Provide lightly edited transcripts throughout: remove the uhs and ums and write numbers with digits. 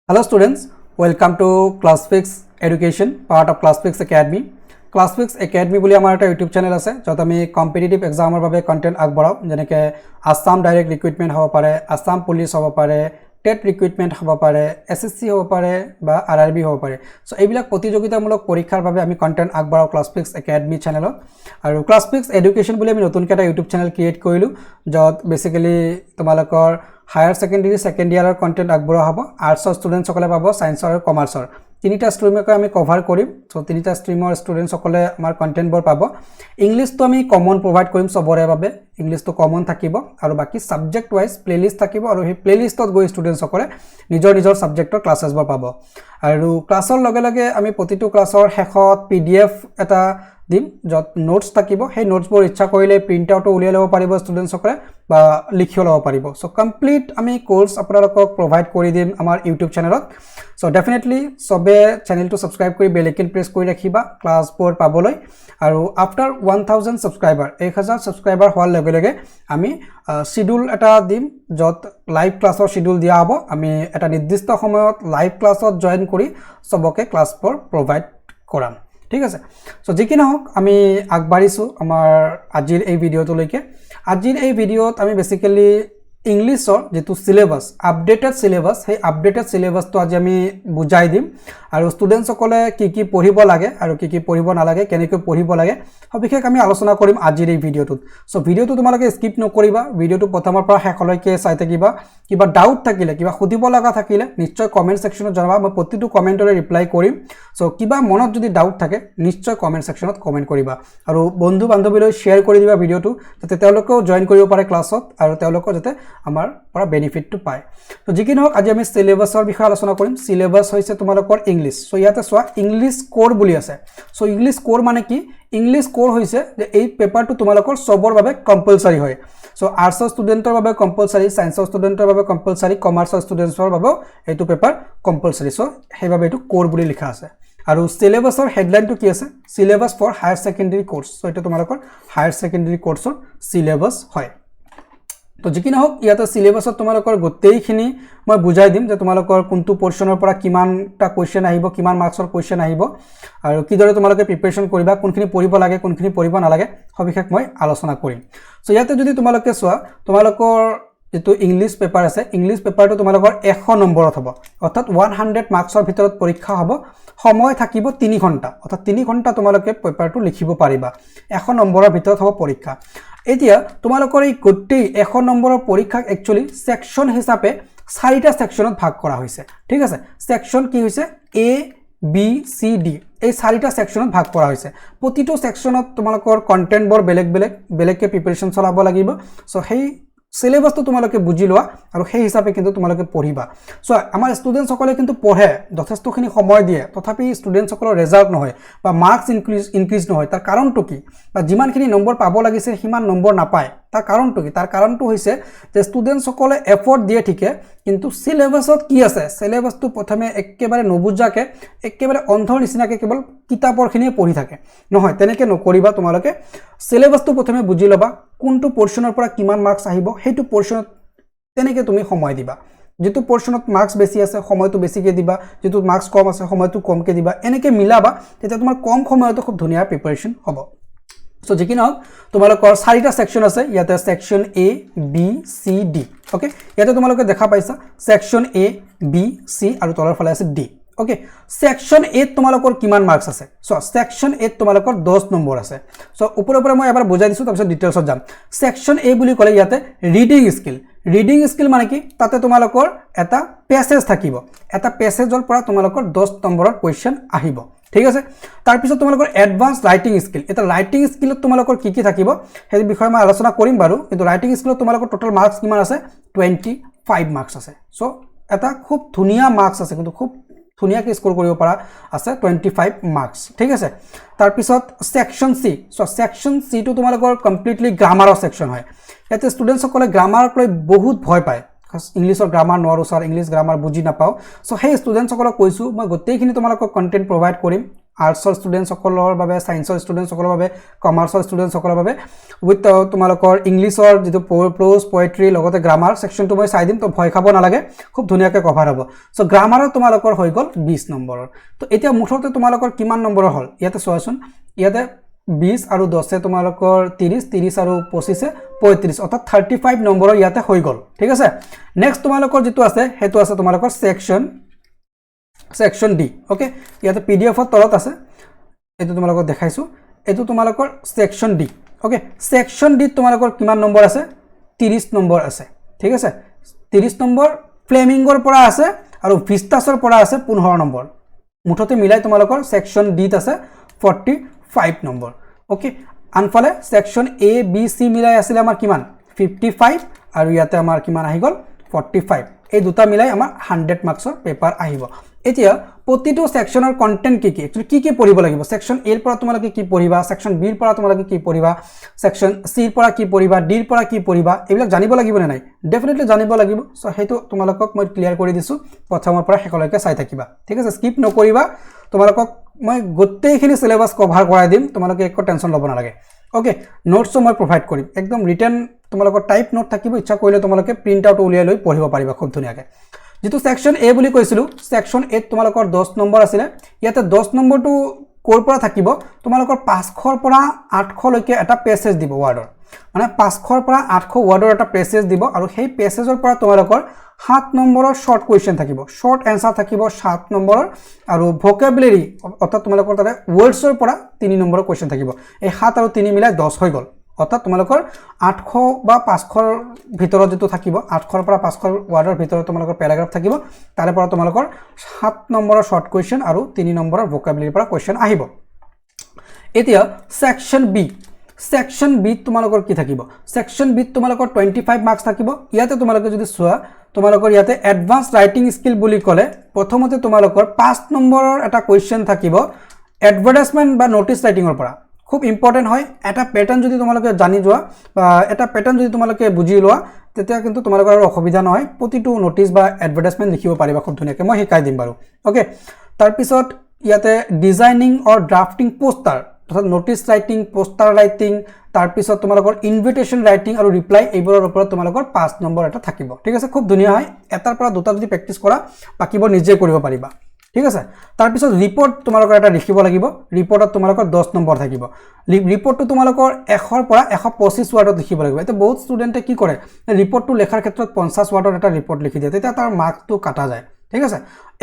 Hello students, welcome to ClassFix Education, part of ClassFix Academy. ClassFix Academy বুলি আমাৰ এটা YouTube channel আছে যত আমি কম্পিটিটিভ এক্সামৰ বাবে কন্টেন্ট আগবঢ়াও যেনেকৈ আসাম ডাইৰেক্ট ৰিক্ৰুটমেন্ট হ'ব পাৰে, আসাম পুলিচ হ'ব পাৰে, টেট ৰিক্ৰুটমেন্ট হ'ব পাৰে, SSC হ'ব পাৰে বা RRB হ'ব পাৰে। সো এইবিলাক প্ৰতিযোগিতামূলক পৰীক্ষাৰ বাবে আমি কন্টেন্ট আগবঢ়াও ClassFix Academy চেনেলত। আৰু ClassFix Education বুলি আমি নতুনকৈ এটা YouTube চেনেল ক্ৰিয়েট কৰিলো যত বেসিক্যালি তোমালোকৰ হায়াৰ সেকেন্ডাৰী সেকেন্ড ইয়াৰৰ কন্টেন্ট আগবঢ়া হ'ব। আৰ্টছৰ ষ্টুডেন্ট সকলে পাব, সায়েন্সৰ আৰু কমাৰ্চৰ তিনিটা ষ্ট্ৰীমকে আমি কভাৰ কৰিম। সো তিনিটা ষ্ট্ৰীমৰ ষ্টুডেন্ট সকলে আমাৰ কন্টেন্টবোৰ পাব। ইংলিশটো আমি কমন প্ৰভাইড কৰিম সবৰে বাবে, ইংলিশটো কমন থাকিব আৰু বাকি সাবজেক্ট ওয়াইজ প্লেলিস্ট থাকিব আৰু সেই প্লেলিষ্টত গৈ ষ্টুডেন্ট সকলে নিজৰ নিজৰ সাবজেক্টৰ ক্লাसेसবোৰ পাব। আৰু ক্লাছৰ লগে লগে আমি প্ৰতিটো ক্লাছৰ শেষত PDF এটা দিম যত নোটস থাকিব। সেই নোটসবোৰ ইচ্ছা কৰিলে প্ৰিন্ট আউটো উলিয়াই ল'ব পাৰিব ষ্টুডেন্ট সকলে বা লিখিও ল'ব পাৰিব। সো কমপ্লিট আমি কোৰ্স আপোনালোকক প্ৰভাইড কৰি দিম আমাৰ ইউটিউব চেনেলত। সো ডেফিনেটলি সবে চেনেলটো সাবস্ক্ৰাইব কৰি বেল আইকন প্ৰেছ কৰি ৰাখিবা ক্লাছবোৰ পাবলৈ। আৰু আফটাৰ 1000 সাবস্ক্ৰাইবাৰ 1000 সাবস্ক্ৰাইবাৰ হোৱাৰ লগে লগে আমি শিডিউল এটা দিম যত লাইভ ক্লাছৰ শিডিউল দিয়া হ'ব। আমি এটা নিৰ্দিষ্ট সময়ত লাইভ ক্লাছত জয়েন কৰি সবকে ক্লাছবোৰ প্ৰভাইড কৰাম, ঠিক আছে। সো যি কি নহওক আমি আগবাঢ়িছো আমাৰ আজিৰ এই ভিডিঅ'টোলৈকে। আজিৰ এই ভিডিঅ'ত আমি বেসিক্যালি ইংলিছৰ যেটো সিলেবাস আপডেটেড সিলেবাস, সেই আপডেটেড সিলেবাসটো আজি আমি বুজাই দিম আৰু ষ্টুডেন্ট সকলে কি পঢ়িব লাগে আৰু কি পঢ়িব নালাগে, কেনেকৈ পঢ়িব লাগে সবিশেষ আমি আলোচনা কৰিম আজিৰ এই ভিডিঅ'টোত। সো ভিডিঅ'টো তোমালোকে স্কিপ নকৰিবা, ভিডিঅ'টো প্ৰথমৰ পৰা শেষলৈকে চাই থাকিবা। কিবা ডাউট থাকিলে, কিবা সুধিব লগা থাকিলে নিশ্চয় কমেন্ট সেকশনত জনাবা, মই প্ৰতিটো কমেন্টৰে ৰিপ্লাই কৰিম। সো কিবা মনত যদি ডাউট থাকে নিশ্চয় কমেন্ট সেকশনত কমেন্ট কৰিবা আৰু বন্ধু বান্ধৱীলৈ শেয়াৰ কৰি দিবা ভিডিঅ'টো যাতে তেওঁলোকেও জয়েন কৰিব পাৰে ক্লাছত আৰু তেওঁলোকেও যাতে আমাৰ পৰা বেনিফিটটো পায়। তো যি কি নহওক আজি আমি সিলেবাসৰ বিষয়ে আলোচনা কৰিম। সিলেবাস হৈছে তোমালোকৰ ইংলিশ। সো ইয়াতে চোৱা ইংলিশ কোৰ বুলি আছে। সো ইংলিশ কোৰ মানে কি? ইংলিশ কোৰ হৈছে যে এই পেপাৰটো তোমালোকৰ সবৰ বাবে কম্পালসৰি হয়। সো আৰ্টছৰ ষ্টুডেন্টৰ বাবে কম্পালসৰি, সায়েন্সৰ ষ্টুডেন্টৰ বাবে কম্পালসৰি, কমাৰ্চৰ ষ্টুডেন্টৰ বাবে এইটো পেপাৰ কম্পালসৰি। সো সেইভাবে এইটো কোৰ বুলি লিখা আছে। আৰু সিলেবাসৰ হেডলাইনটো কি আছে? Syllabus for higher secondary course. So এটা তোমালোকৰ হায়াৰ সেকেন্ডাৰী কোৰ্সৰ সিলেবাস হয়। তো যি কি নহওক ইয়াতে সিলেবাসত তোমালোকৰ গোটেইখিনি মই বুজাই দিম যে তোমালোকৰ কোনটো পোৰ্শনৰ পৰা কিমানটা কোৱেশ্চন আহিব, কিমান মাৰ্কছৰ কোৱেশ্চন আহিব আৰু কিদৰে তোমালোকে প্ৰিপাৰেচন কৰিবা, কোনখিনি পঢ়িব লাগে, কোনখিনি পঢ়িব নালাগে সবিশেষ মই আলোচনা কৰিম। সো ইয়াতে যদি তোমালোকে চোৱা তোমালোকৰ যেটো ইংলিশ পেপাৰ আছে, ইংলিশ পেপাৰটো তোমালোকৰ 100 নম্বৰত হ'ব, অৰ্থাৎ 100 মাৰ্কছৰ ভিতৰত পৰীক্ষা হ'ব। সময় থাকিব 3 ঘণ্টা, অৰ্থাৎ 3 ঘণ্টা তোমালোকে পেপাৰটো লিখিব পাৰিবা। 100 নম্বৰৰ ভিতৰত হ'ব পৰীক্ষা। এতিয়া তোমালোকৰ এই গোটেই 100 নম্বৰৰ পৰীক্ষাক একচুয়ালি সেকশন হিচাপে 4টা সেকশনত ভাগ কৰা হৈছে, ঠিক আছে। সেকশন কি হৈছে? A B C D এই 4টা সেকশনত ভাগ কৰা হৈছে। প্ৰতিটো সেকশনত তোমালোকৰ কন্টেন্টবোৰ বেলেগকে প্ৰিপাৰেচন চলাব লাগিব। সো সেই সিলেবাসটো তোমালোকে বুজি লোৱা আৰু সেই হিচাপে কিন্তু তোমালোকে পঢ়িবা। সো আমাৰ ষ্টুডেন্ট সকলে কিন্তু পঢ়ে, যথেষ্টখিনি সময় দিয়ে, তথাপি ষ্টুডেন্ট সকলৰ ৰিজাল্ট নহয় বা মাৰ্কস ইনক্ৰিজ নহয়। তাৰ কাৰণটো কি? বা যিমানখিনি নম্বৰ পাব লাগিছিল সিমান নম্বৰ নাপায়। তাৰ কাৰণটো কি? তাৰ কাৰণটো হৈছে যে ষ্টুডেন্ট সকলে এফৰ্ট দিয়ে ঠিকে, কিন্তু সিলেবাসত কি আছে সিলেবাসটো প্ৰথমে একেবাৰে নবুজাকে একেবাৰে অন্ধৰ নিচিনাকে কেৱল কিতাপৰখিনিয়ে পঢ়ি থাকে। নহয়, তেনেকে নকৰিবা। তোমালোকে সিলেবাসটো প্ৰথমে বুজি ল'বা, কোনটো পোৰ্শনৰ পৰা কিমান মাৰ্কস আহিব সেইটো পোৰ্শনত তেনেকে তুমি সময় দিবা। যেটো পোৰ্শনত মাৰ্কস বেছি আছে সময়টো বেছিকে দিবা, যেটো মাৰ্কস কম আছে সময়টো কমকে দিবা। এনেকে মিলাবা, তেতিয়া তোমাৰ কম সময়তো খুব ধুনীয়া প্ৰিপাৰেচন হ'ব। সো যি কি নহওক তোমালোকৰ 4টা সেকশন আছে। ইয়াতে section A B C D, okay. ইয়াতে তোমালোকে দেখা পাইছা সেকশন A B C আৰু তলৰ ফালে আছে D, ওকে। সেকশন A তোমালোকৰ কিমান মাৰ্কস আছে? সো সেকশন A তোমালোকৰ 10 নম্বৰ আছে। সো ওপৰৰ পৰা মই এবাৰ বুজাই দিছো, তাৰপিছত ডিটেইলছত যাম। সেকশন A বুলি ক'লে ইয়াতে ৰিডিং স্কিল। ৰিডিং স্কিল মানে কি? তাতে তোমালোকৰ এটা পেছেজ থাকিব, এটা পেছেজৰ পৰা তোমালোকৰ 10 নম্বৰৰ কোৱেশ্চন আহিব, ঠিক আছে। তাৰ পিছত তোমালোকৰ এডভান্স ৰাইটিং স্কিল। এটা ৰাইটিং স্কিলত তোমালোকৰ কি থাকিব সেই বিষয়ে মই আলোচনা কৰিম বাৰু, কিন্তু ৰাইটিং স্কিলত তোমালোকৰ টোটাল মাৰ্কস কিমান আছে? 25 মাৰ্কস আছে। সো এটা খুব ধুনীয়া মাৰ্কস আছে, কিন্তু খুব ধুনীয়াকৈ স্কোৰ কৰিব পৰা আছে 25 মাৰ্কস, ঠিক আছে। তাৰ পিছত section C। So section C টো তোমালোকৰ কমপ্লিটলি গ্ৰামাৰৰ সেকশন হয়। ইয়াতে ষ্টুডেন্টস সকলে গ্ৰামাৰক লৈ বহুত ভয় পায়, ইংলিশৰ গ্ৰামাৰ নোৱাৰো স্যাৰ, ইংলিশ গ্ৰামাৰ বুজি নাপাও। সো সেই ষ্টুডেন্টস সকলক কৈছো মই গোটেইখিনি তোমালোকক কন্টেন্ট প্ৰভাইড কৰিম আৰ্টছৰ ষ্টুডেণ্টসকলৰ বাবে, ছায়েন্সৰ ষ্টুডেণ্টসকলৰ বাবে, কমাৰ্চৰ ষ্টুডেণ্টসকলৰ বাবে উইথ তোমালোকৰ ইংলিছৰ যিটো প্ৰ'জ পয়েট্ৰি লগতে গ্ৰামাৰ ছেকশ্যনটো মই চাই দিম, তো ভয় খাব নালাগে, খুব ধুনীয়াকৈ কভাৰ হ'ব। চ' গ্ৰামাৰত তোমালোকৰ হৈ গ'ল 20 নম্বৰৰ। তো এতিয়া মুঠতে তোমালোকৰ কিমান নম্বৰৰ হ'ল ইয়াতে চোৱাচোন, ইয়াতে 20 আৰু 10 তোমালোকৰ 30, 30 আৰু 25 35, অৰ্থাৎ 35 নম্বৰৰ ইয়াতে হৈ গ'ল, ঠিক আছে। নেক্সট তোমালোকৰ যিটো আছে সেইটো আছে তোমালোকৰ ছেকশ্যন ডি, অ'কে। ইয়াতে পিডিএফৰ তলত আছে, এইটো তোমালোকক দেখাইছোঁ, এইটো তোমালোকৰ ছেকশ্যন ডি, অ'কে। ছেকশ্যন ডিত তোমালোকৰ কিমান নম্বৰ আছে? 30 নম্বৰ আছে, ঠিক আছে। 30 নম্বৰ ফ্লেমিংগৰ পৰা আছে আৰু ভিষ্টাছৰ পৰা আছে 15 নম্বৰ। মুঠতে মিলাই তোমালোকৰ ছেকশ্যন ডিত আছে 45 নম্বৰ, অ'কে। আনফালে ছেকশ্যন এ বি চি মিলাই আছিলে আমাৰ কিমান? 55 আৰু ইয়াতে আমাৰ কিমান আহি গ'ল? 45। এই দুটা মিলাই আমাৰ 100 মাৰ্কছৰ পেপাৰ আহিব। এতিয়া প্ৰতিটো ছেকশ্যনৰ কণ্টেণ্ট কি কি পঢ়িব লাগিব? ছেকশ্যন এৰ পৰা তোমালোকে কি পঢ়িবা, ছেকশ্যন বিৰ পৰা তোমালোকে কি পঢ়িবা, ছেকশ্যন চিৰ পৰা কি পঢ়িবা, ডিৰ পৰা কি পঢ়িবা, এইবিলাক জানিব লাগিব নে নাই? ডেফিনেটলি জানিব লাগিব। চ' সেইটো তোমালোকক মই ক্লিয়াৰ কৰি দিছোঁ, প্ৰথমৰ পৰা শেষলৈকে চাই থাকিবা, ঠিক আছে। স্কিপ নকৰিবা, তোমালোকক মই গোটেইখিনি চিলেবাছ কভাৰ কৰাই দিম, তোমালোকে একো টেনশ্যন ল'ব নালাগে, অ'কে। নোটছো মই প্ৰভাইড কৰিম, একদম ৰিটেন তোমালোকৰ টাইপ নোট থাকিব, ইচ্ছা কৰিলে তোমালোকে প্ৰিণ্ট আউট উলিয়াই লৈ পঢ়িব পাৰিবা খুব ধুনীয়াকৈ। যিটো ছেকশ্যন এ বুলি কৈছিলোঁ, ছেকশ্যন এত তোমালোকৰ 10 নম্বৰ আছিলে। ইয়াতে 10 নম্বৰটো ক'ৰ পৰা থাকিব? তোমালোকৰ 500ৰ পৰা 800লৈকে এটা পেছেজ দিব ৱাৰ্ডৰ, মানে 500ৰ পৰা 800 ৱাৰ্ডৰ এটা পেছেজ দিব, আৰু সেই পেছেজৰ পৰা তোমালোকৰ 7 নম্বৰৰ শ্বৰ্ট কুৱেশ্যন থাকিব, শ্বৰ্ট এনচাৰ থাকিব 7 নম্বৰৰ, আৰু ভকেবুলাৰী অৰ্থাৎ তোমালোকৰ তাতে ৱৰ্ডছৰ পৰা 3 নম্বৰৰ কুৱেশ্যন থাকিব। এই 7 আৰু 3 মিলাই 10 হৈ গ'ল, অৰ্থাৎ তোমালোকৰ 800 বা 500ৰ ভিতৰত যিটো থাকিব, 800ৰ পৰা 500 ৱাৰ্ডৰ ভিতৰত তোমালোকৰ পেৰাগ্ৰাফ থাকিব, তাৰে পৰা তোমালোকৰ 7 নম্বৰৰ শ্বৰ্ট কুৱেশ্যন আৰু 3 নম্বৰৰ ভকেবুলাৰীৰ পৰা কুৱেশ্যন আহিব। এতিয়া ছেকশ্যন বি, ছেকশ্যন বিত তোমালোকৰ কি থাকিব? ছেকশ্যন বিত তোমালোকৰ 25 মাৰ্কছ থাকিব। ইয়াতে তোমালোকে যদি চোৱা, তোমালোকৰ ইয়াতে এডভান্স ৰাইটিং স্কিল বুলি ক'লে প্ৰথমতে তোমালোকৰ 5 নম্বৰৰ এটা কুৱেশ্যন থাকিব এডভাৰটাইজমেণ্ট বা ন'টিছ ৰাইটিঙৰ পৰা। খুব ইম্পৰ্টেণ্ট হয়, এটা পেটাৰ্ণ যদি তোমালোকে জানি যোৱা বা এটা পেটাৰ্ণ যদি তোমালোকে বুজি লোৱা, তেতিয়া কিন্তু তোমালোকৰ আৰু অসুবিধা নহয়, প্ৰতিটো ন'টিছ বা এডভাৰটাইজমেণ্ট লিখিব পাৰিবা খুব ধুনীয়াকৈ, মই শিকাই দিম বাৰু, অ'কে। তাৰপিছত ইয়াতে ডিজাইনিং অৰ ড্ৰাফটিং পোষ্টাৰ, অৰ্থাৎ ন'টিছ ৰাইটিং, পোষ্টাৰ ৰাইটিং, তাৰপিছত তোমালোকৰ ইনভিটেশ্যন ৰাইটিং আৰু ৰিপ্লাই, এইবোৰৰ ওপৰত তোমালোকৰ 5 নম্বৰ এটা থাকিব, ঠিক আছে। খুব ধুনীয়া হয়, এটাৰ পৰা দুটা যদি প্ৰেক্টিছ কৰা, বাকীবোৰ নিজে কৰিব পাৰিবা, ঠিক আছে। তাৰপিছত ৰিপৰ্ট তোমালোকৰ এটা লিখিব লাগিব, ৰিপৰ্টত তোমালোকৰ 10 নম্বৰ থাকিব। ৰিপৰ্টটো তোমালোকৰ 100ৰ পৰা 125 ৱাৰ্ডত লিখিব লাগিব। এতিয়া বহুত ষ্টুডেণ্টে কি কৰে, ৰিপৰ্টটো লেখাৰ ক্ষেত্ৰত 50 ৱাৰ্ডৰ এটা ৰিপৰ্ট লিখি দিয়ে, তেতিয়া তাৰ মাৰ্কটো কাটা যায়, ঠিক আছে।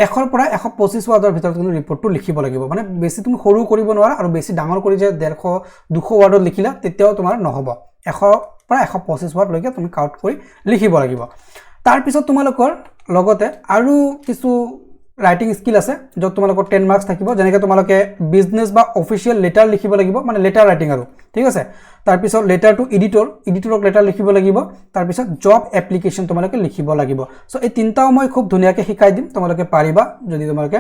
100ৰ পৰা 125 ৱাৰ্ডৰ ভিতৰত কিন্তু ৰিপৰ্টটো লিখিব লাগিব, মানে বেছি তুমি সৰু কৰিব নোৱাৰা, আৰু বেছি ডাঙৰ কৰি যে 150-200 ৱাৰ্ডত লিখিলা তেতিয়াও তোমাৰ নহ'ব। 100ৰ পৰা 125 ৱাৰ্ডলৈকে তুমি কাউণ্ট কৰি লিখিব লাগিব। তাৰপিছত তোমালোকৰ লগতে আৰু কিছু ৰাইটিং স্কিল আছে, য'ত তোমালোকৰ 10 মাৰ্কছ থাকিব, যেনেকৈ তোমালোকে বিজনেছ বা অফিচিয়েল লেটাৰ লিখিব লাগিব, মানে লেটাৰ ৰাইটিং আৰু, ঠিক আছে। তাৰপিছত লেটাৰ টু এডিটৰক লেটাৰ লিখিব লাগিব। তাৰপিছত জব এপ্লিকেশ্যন তোমালোকে লিখিব লাগিব। চ' এই তিনিটাও মই খুব ধুনীয়াকৈ শিকাই দিম, তোমালোকে পাৰিবা যদি তোমালোকে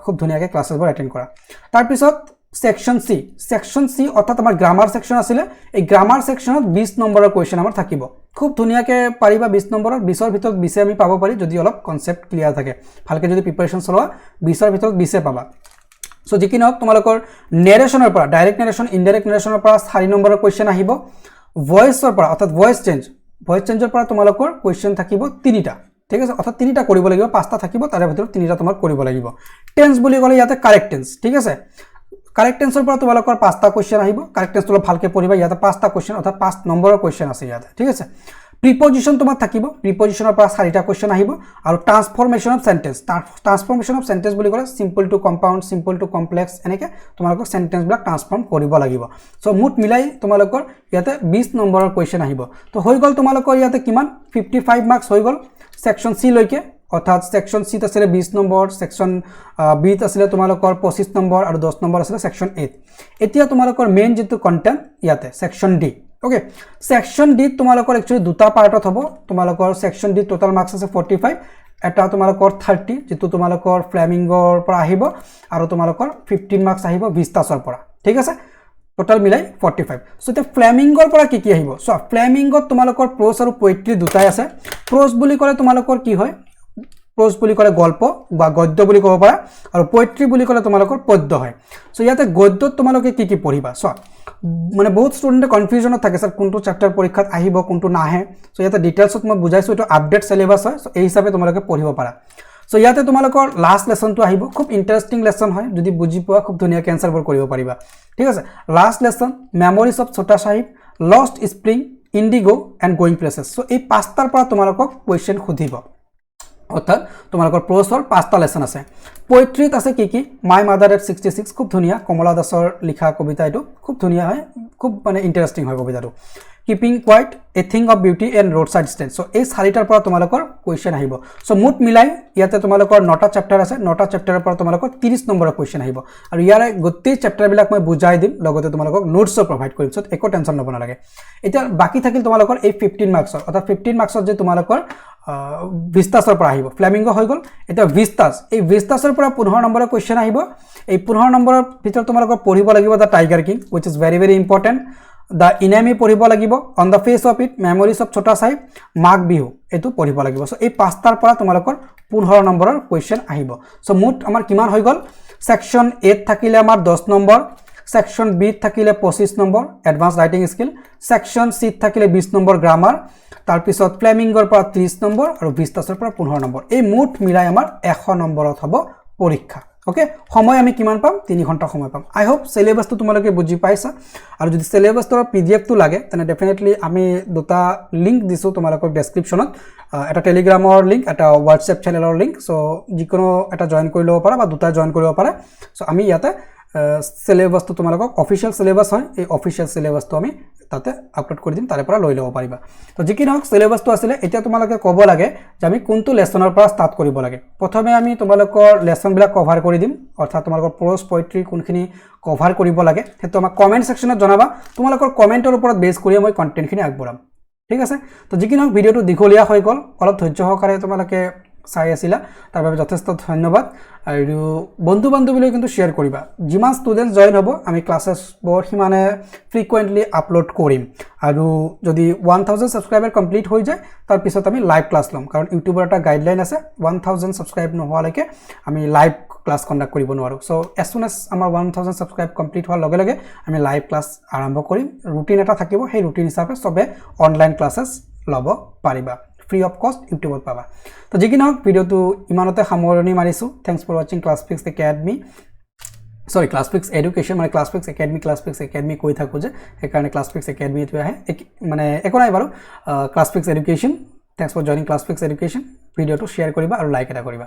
খুব ধুনীয়াকৈ ক্লাছেছবোৰ এটেণ্ড কৰা। তাৰপিছত ছেকশ্যন চি, ছেকশ্যন চি অৰ্থাৎ আমাৰ গ্ৰামাৰ ছেকশ্যন আছিলে, এই গ্ৰামাৰ ছেকশ্যনত 20 নম্বৰৰ কুৱেশ্যন আমাৰ থাকিব। খুব ধুনীয়াকৈ পাৰিবা 20 নম্বৰৰ, 20ৰ ভিতৰত 20 আমি পাব পাৰি যদি অলপ কনচেপ্ট ক্লিয়াৰ থাকে, ভালকৈ যদি প্ৰিপাৰেশ্যন চলোৱা 20ৰ ভিতৰত 20 পাবা। চ' যি কি নহওক তোমালোকৰ নেৰেশ্যনৰ পৰা, ডাইৰেক্ট নেৰেশ্যন, ইনডাইৰেক্ট নেৰেশ্যনৰ পৰা 4 নম্বৰৰ কুৱেশ্যন আহিব। ভইচৰ পৰা অৰ্থাৎ ভইচ চেঞ্জৰ পৰা তোমালোকৰ কুৱেশ্যন থাকিব 3টা, ঠিক আছে। অৰ্থাৎ 3টা কৰিব লাগিব, 5টা থাকিব, তাৰে ভিতৰত 3টা তোমাৰ কৰিব লাগিব। টেন্স বুলি ক'লে ইয়াতে কাৰেক্ট টেন্স, ঠিক আছে। কাৰেক্ট টেন্সৰ পৰা তোমালোকৰ 5টা কুৱেশ্যন আহিব। কাৰেক্ট টেন্সটো অলপ ভালকৈ পঢ়িবা, ইয়াতে 5টা কুৱেশ্যন অৰ্থাৎ 5 নম্বৰৰ কুৱেশ্যন আছে ইয়াতে, ঠিক আছে। প্ৰিপজিশ্যন তোমাৰ থাকিব, প্ৰিপজিশ্যনৰ পৰা 4টা কুৱেশ্যন আহিব। আৰু transformation of sentence, transformation of sentence বুলি ক'লে simple to compound, simple to complex, এনেকৈ তোমালোকৰ চেণ্টেন্সবিলাক ট্ৰান্সফৰ্ম কৰিব লাগিব। চ' মুঠ মিলাই তোমালোকৰ ইয়াতে 20 নম্বৰৰ কুৱেশ্যন আহিব। তো হৈ গ'ল তোমালোকৰ ইয়াতে কিমান 55 মাৰ্কছ হৈ গ'ল ছেকশ্যন চি লৈকে, অৰ্থাৎ ছেকশ্যন চিত আছিলে 20 নম্বৰ, ছেকশ্যন বিত আছিলে তোমালোকৰ 25 নম্বৰ, আৰু 10 নম্বৰ আছিলে ছেকশ্যন এত। এতিয়া তোমালোকৰ মেইন যিটো কণ্টেণ্ট ইয়াতে ছেকশ্যন ডি, অ'কে। ছেকশ্যন ডিত তোমালোকৰ একচুৱেলি 2টা পাৰ্টত হ'ব। তোমালোকৰ ছেকশ্যন ডিত টোটেল মাৰ্কছ আছে 45, এটা তোমালোকৰ 30 যিটো তোমালোকৰ ফ্লেমিংগৰ পৰা আহিব, আৰু তোমালোকৰ 15 মাৰ্কছ আহিব ভিষ্টাছৰ পৰা, ঠিক আছে। টোটেল মিলাই 45। চ' এতিয়া ফ্লেমিংগৰ পৰা কি আহিব? চ' ফ্লেমিংগত তোমালোকৰ প্ৰ'জ আৰু পয়েট্ৰি দুটাই আছে। প্ৰ'জ বুলি ক'লে তোমালোকৰ কি হয়, প্ৰোজ বুলি ক'লে গল্প বা গদ্য বুলি ক'ব পাৰা আৰু পোয়েট্ৰি বুলি ক'লে তোমালোকৰ পদ্য হয় সো ইয়াতে গদ্যত তোমালোকে কি কি পঢ়িবা সো মানে বহুত ষ্টুডেণ্টে কনফিউজনত থাকে স্যার কোনটো চ্যাপ্টাৰ পৰীক্ষাত আহিব কোনটো নাহে সো ইয়াতে ডিটেইলছত মই বুজাইছো এটো আপডেট সিলেবাস হয় সো এই হিচাপে তোমালোকে পঢ়িব পাৰা সো ইয়াতে তোমালোকৰ লাষ্ট লেসনটো আহিব খুব ইন্টাৰেস্টিং লেসন হয় যদি বুজি পোৱা খুব ধুনীয়া আনসাৰবোৰ কৰিব পাৰিবা ঠিক আছে last lesson memories of Chota Sahib lost spring indigo and going places so এই পাঁচটাৰ পৰা তোমালোকক কোৱেশ্চন খুধিব অৰ্থাৎ তোমালোকৰ প্ৰোজৰ পাঁচটা লেসন আছে পোয়েট্ৰিত আছে কি মাই মাদাৰ এট 66 খুব ধুনীয়া কমলা দাসৰ লিখা কবিতা এটো খুব ধুনীয়া হয় খুব মানে ইন্টারেস্টিং হয় কবিতাটো keeping quiet a thing of beauty and roadside stand so এই চাৰিটাৰ পৰা তোমালোকৰ কোৱেশ্চন আহিব সো মুঠ মিলাই ইয়াতে তোমালোকৰ 9টা চ্যাপ্টাৰ আছে 9টা চ্যাপ্টাৰৰ পৰা তোমালোকৰ 30 নম্বৰৰ কোৱেশ্চন আহিব আৰু ইয়াৰে গোটেই চ্যাপ্টাৰ বিলাক মই বুজাই দিম লগতে তোমালোকক নোটছও প্ৰভাইড কৰিম সো একো টেনচন ল'ব নালাগে এতিয়া বাকি থাকিল তোমালোকৰ এই 15 মাৰ্কছৰ অৰ্থাৎ 15 মাৰ্কছৰ যে তোমালোকৰ ভিস্তাছৰ পৰা আহিব ফ্লেমিঙ্গো হৈ গল এটা ভিস্তাছ এই ভিস্তাছৰ পৰা 15 নম্বৰৰ কোৱেশ্চন আহিব এই 15 নম্বৰৰ ভিতৰত তোমালোকৰ পঢ়িব লাগিব the Tiger King which is very very important the enemy পঢ়িব লাগিব on the face of it memories of ছোটা সাহিব মাঘ বিহু এটো পঢ়িব লাগিব সো এই পাঁচটাৰ পৰা তোমালোকৰ 15 নম্বৰৰ কোৱেশ্চন আহিব সো মুঠ আমাৰ কিমান হৈ গল সেকশন 8 থাকিলে আমাৰ 10 নম্বৰ সেকশন বি থাকিলে 25 নম্বৰ advance writing skill section C থাকিলে 20 নম্বৰ গ্ৰামাৰ তাৰ পিছত ফ্লেমিঙ্গৰ পৰা 30 নম্বৰ আৰু ভিস্তাছৰ পৰা 15 নম্বৰ এই মুঠ মিলাই আমাৰ 100 নম্বৰত হ'ব পৰীক্ষা ওকে সময় আমি কিমান পাম 3 ঘন্টা সময় পাম আই হোপ সিলেবাসটো তোমালোকে বুজি পাইছা আৰু যদি সিলেবাসৰ পিডিএফটো লাগে তেনে ডেফিনেটলি আমি দুটা লিংক দিছো তোমালোকৰ ডেসক্ৰিপচনত এটা টেলিগ্ৰামৰ লিংক এটা হোৱাটসঅ্যাপ চ্যানেলৰ লিংক সো যিকোনো এটা জয়েন কৰি লব পাৰা বা দুটা জয়েন কৰিব পাৰা সো আমি ইয়াতে সিলেবাসটো তোমালোকক অফিশিয়াল সিলেবাস হয় এই অফিশিয়াল সিলেবাসটো আমি তাতে আপলোড কৰি দিম তাৰে পৰা লৈ লব পাৰিবা তো যি কি নহওক সিলেবাসটো আছিল এতিয়া তোমালোকে ক'ব লাগে যে আমি কোনটো লেসনৰ পৰা ষ্টাৰ্ট কৰিব লাগে প্ৰথমে আমি তোমালোকৰ লেসন বিলাক কভাৰ কৰি দিম অৰ্থাৎ তোমালোকৰ প্ৰোজ পোয়েট্ৰি কোনখিনি কভাৰ কৰিব লাগে হেতু আমাৰ কমেন্ট সেকশনত জনাবা তোমালোকৰ কমেন্টৰ ওপৰত বেছ কৰি মই কন্টেন্টখিনি আগবঢ়াম ঠিক আছে তো যি কি নহওক ভিডিওটো দীঘলীয়া হৈ গল অলপ ধৈৰ্য সহকাৰে তোমালোকে চাই আছিলা তাৰ বাবে যথেষ্ট ধন্যবাদ আৰু বন্ধু বান্ধৱীলৈ কিন্তু শেয়াৰ কৰিবা যিমান ষ্টুডেন্ট জয়েন হ'ব আমি ক্লাसेस বৰ হিমানে ফ্ৰিকুৱেন্টলি আপলোড কৰিম আৰু যদি 1000 সাবস্ক্ৰাইবাৰ কমপ্লিট হৈ যায় তাৰ পিছত আমি লাইভ ক্লাস লম কাৰণ ইউটিউবৰ এটা গাইডলাইন আছে 1000 সাবস্ক্ৰাইব নোহোৱালৈকে আমি লাইভ ক্লাস কন্ডাক্ট কৰিব নোৱাৰো সো as soon as আমাৰ 1000 সাবস্ক্ৰাইব কমপ্লিট হোৱাৰ লগে লগে আমি লাইভ ক্লাস আৰম্ভ কৰিম ৰুটিন এটা থাকিব সেই ৰুটিন হিচাপে সবে অনলাইন ক্লাसेस লব পাৰিবা free of cost YouTube পাবা তো যি কি নহওক ভিডিওটো ইমানতে সামৰণি মাৰিছো থ্যাঙ্কস ফৰ ওয়াচিং ক্লাসফিক্স একাডেমি সৰি ক্লাসফিক্স এডুকেশন মানে ক্লাসফিক্স একাডেমি কৈ থাকো যে এই কাৰণে ক্লাসফিক্স একাডেমি এটো আহে মানে একো নাই বাৰু Classfix education thanks for joining Classfix education ভিডিওটো শেয়াৰ কৰিবা আৰু লাইক এটা কৰিবা